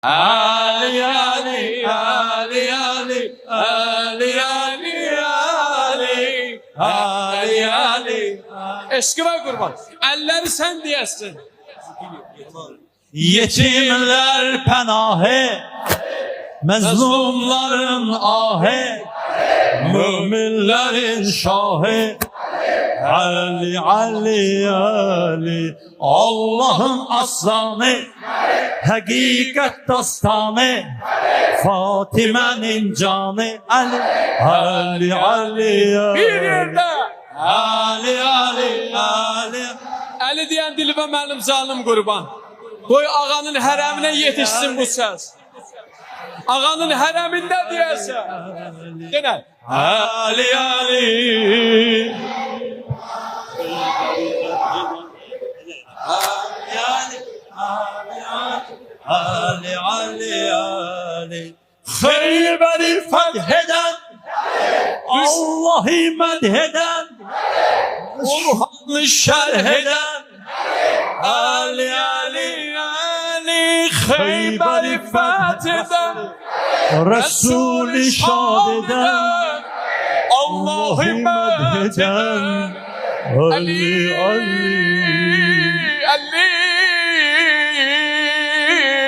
Ali Ali Ali Ali Ali Ali Ali Ali Ali. Eşkıma kurban. Elleri sen diyesin. Yetimler pənahı, məzlumların ahı, müminlərin şahı. Ali, Ali, Ali, Allah'ın aslanı, həqiqət dastanı, Fatimənin canı. Ali, Ali, Ali, Ali. Bir yerde. Ali, Ali, Ali. Ali diyen dilime mənim canım kurban. Qoy ağanın hərəminə yetişsin bu söz. Ağanın hərəmində deyəsən. Yenə. Ali, Ali. Ali, Ali, Ali. Xeyberi fetheden, Allah'ı medheden, Kur'an'ı şerh eden. Ali, Ali, Ali. Xeyberi fetheden, Resulü şad eden, Allah'ı medheden. Ali, Ali.